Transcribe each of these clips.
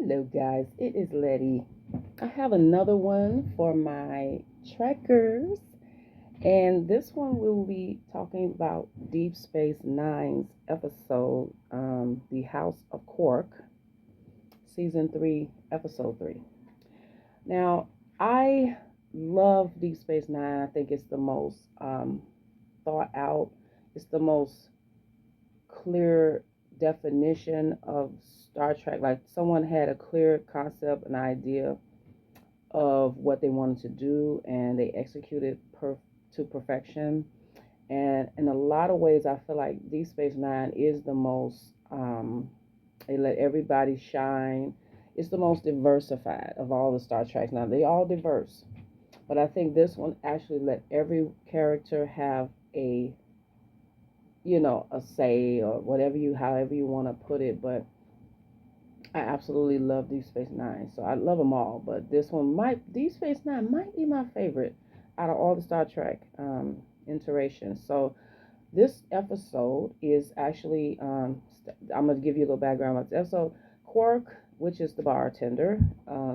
Hello, guys. It is Letty. I have another one for my trekkers, and this one we will be talking about Deep Space Nine's episode, The House of Quark, Season 3, Episode 3. Now, I love Deep Space Nine. I think it's the most thought out, it's the most clear definition of Star Trek. Like someone had a clear concept, an idea of what they wanted to do, and they executed to perfection. And in a lot of ways, I feel like Deep Space Nine is the most. They let everybody shine. It's the most diversified of all the Star Treks. Now they all diverse, but I think this one actually let every character have a say or whatever however you want to put it. But I absolutely love Deep Space Nine, so I love them all. But Deep Space Nine might be my favorite out of all the Star Trek iterations. So this episode is actually, I'm gonna give you a little background about this episode. Quark, which is the bartender,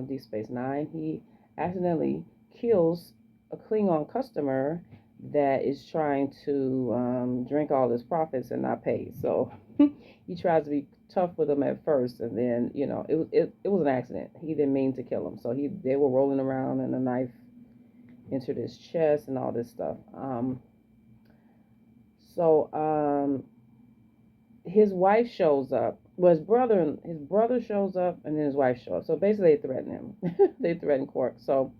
Deep Space Nine, he accidentally kills a Klingon customer that is trying to drink all his profits and not pay. So he tries to be tough with him at first, and then it was an accident. He didn't mean to kill him. So they were rolling around, and a knife entered his chest and all this stuff. So his wife shows up. Well, his brother shows up, and then his wife shows up. So basically, they threaten him. They threaten Quark. So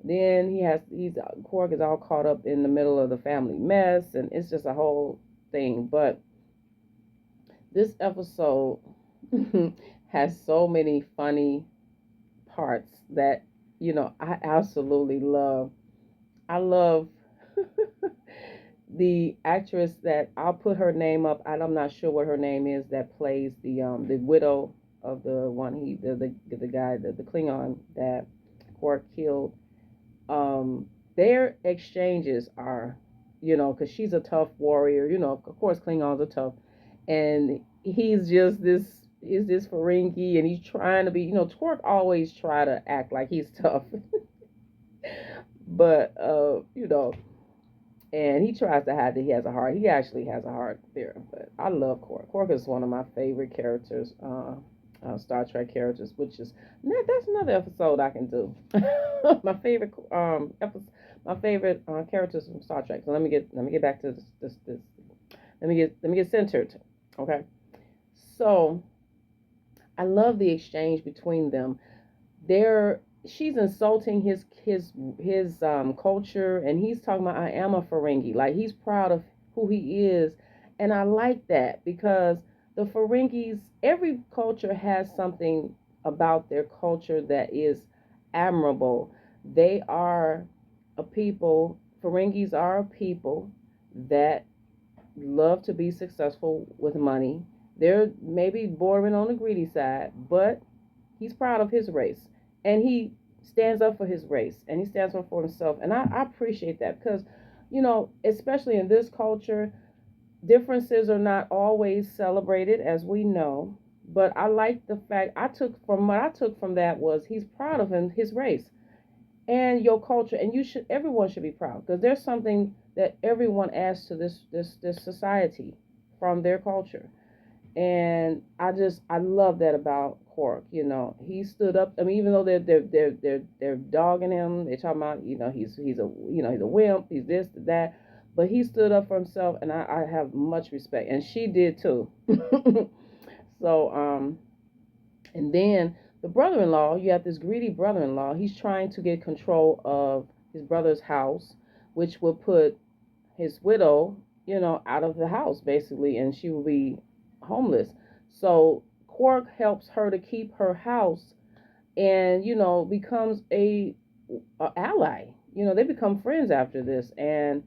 then he's Quark is all caught up in the middle of the family mess, and it's just a whole thing. But this episode has so many funny parts that I absolutely love. I love the actress that I'll put her name up. I'm not sure what her name is that plays the widow of the one the guy the Klingon that Quark killed. Their exchanges are, because she's a tough warrior. Of course Klingons are tough, and he's this Ferengi, and he's trying to be. Quark always try to act like he's tough, but and he tries to hide that he has a heart. He actually has a heart there. But I love Quark. Quark is one of my favorite characters, Star Trek characters, which is that's another episode I can do. My favorite my favorite characters from Star Trek. So let me get back to this. Let me get centered. Okay. So I love the exchange between them. She's insulting his culture, and he's talking about, I am a Ferengi. Like, he's proud of who he is, and I like that because the Ferengis, every culture has something about their culture that is admirable. They are a people. Ferengis are a people that love to be successful with money. They're maybe bordering on the greedy side, but he's proud of his race, and he stands up for his race, and he stands up for himself. And I appreciate that because, especially in this culture, differences are not always celebrated, as we know. But I like the fact what I took from that was he's proud of his race and your culture, and everyone should be proud because there's something that everyone adds to this society from their culture. And I love that about Quark. He stood up. I mean, even though they're dogging him, they're talking about, he's a wimp, he's this, that, but he stood up for himself, and I have much respect, and she did too. So and then the brother-in-law, you have this greedy brother-in-law. He's trying to get control of his brother's house, which will put his widow, out of the house basically, and she will be homeless. So Quark helps her to keep her house, and becomes a ally. They become friends after this and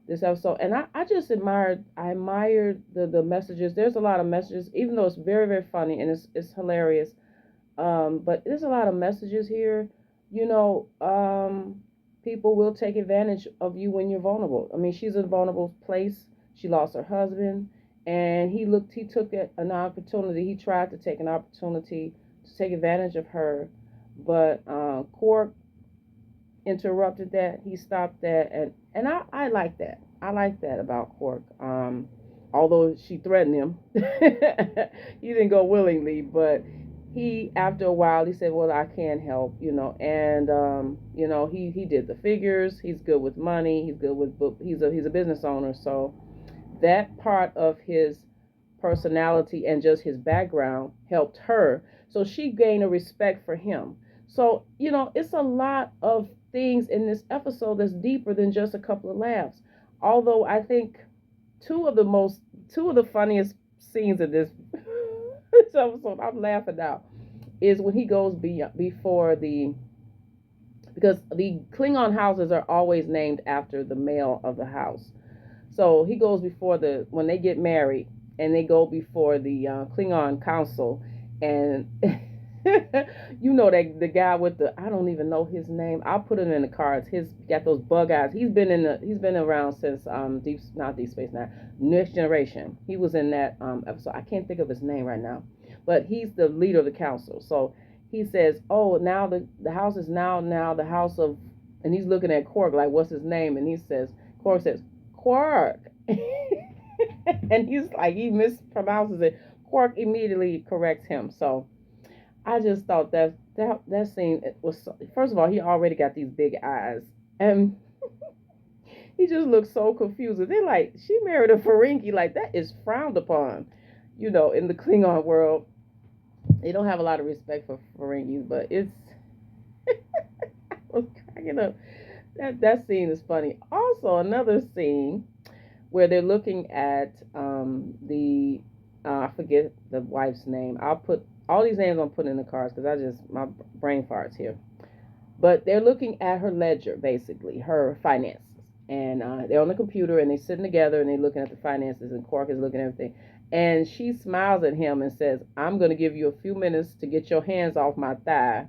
this episode. And I just admired the messages. There's a lot of messages, even though it's very, very funny and it's hilarious. But there's a lot of messages here. You know, people will take advantage of you when you're vulnerable. I mean, she's in a vulnerable place. She lost her husband, and he took an opportunity. He tried to take an opportunity to take advantage of her, but Quark interrupted that. He stopped that, and I like that. I like that about Quark. Although she threatened him, he didn't go willingly, but he after a while he said, "Well, I can't help," and he did the figures. He's good with money. He's good with book. He's a business owner, so that part of his personality and just his background helped her. So she gained a respect for him. So, it's a lot of things in this episode that's deeper than just a couple of laughs. Although I think two of the funniest scenes of this episode, I'm laughing out, is when he goes before because the Klingon houses are always named after the male of the house. So he goes before when they get married, and they go before the Klingon council, and that the guy with I don't even know his name. I'll put it in the cards. He's got those bug eyes. He's been around since not Deep Space Nine, Next Generation. He was in that episode. I can't think of his name right now, but he's the leader of the council. So he says, "Oh, now the house is now the house of," and he's looking at Quark like, "What's his name?" And Quark says, "Quark." And he's like, he mispronounces it. Quark immediately corrects him. So I just thought that scene was, first of all, he already got these big eyes, and he just looks so confused. They're like, she married a Ferengi, like that is frowned upon, in the Klingon world. They don't have a lot of respect for Ferengis, but it's I was cracking up. That scene is funny. Also, another scene where they're looking at the I forget the wife's name. I'll put all these names I'm putting in the cards because my brain farts here. But they're looking at her ledger, basically her finances, and they're on the computer and they're sitting together and they're looking at the finances, and Quark is looking at everything, and she smiles at him and says, "I'm going to give you a few minutes to get your hands off my thigh."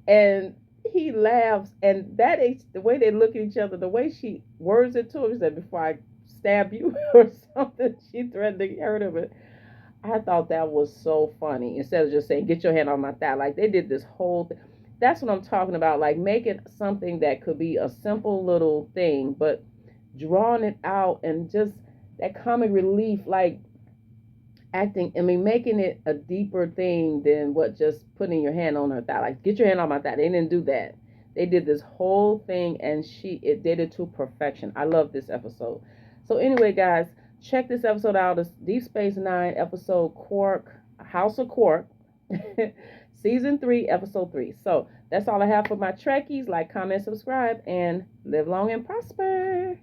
And he laughs, and that is the way they look at each other, the way she words it to him. She said, "Before I stab you," or something. She threatened to hurt him. I thought that was so funny. Instead of just saying, "Get your hand on my thigh," like they did this whole thing. That's what I'm talking about. Like making something that could be a simple little thing, but drawing it out and just that comic relief, like making it a deeper thing than what just putting your hand on her thigh. Like, get your hand on my thigh. They didn't do that. They did this whole thing, and it did it to perfection. I love this episode. So anyway, guys, check this episode out. It's Deep Space Nine episode Quark, House of Quark, season 3, episode 3. So that's all I have for my Trekkies. Like, comment, subscribe, and live long and prosper.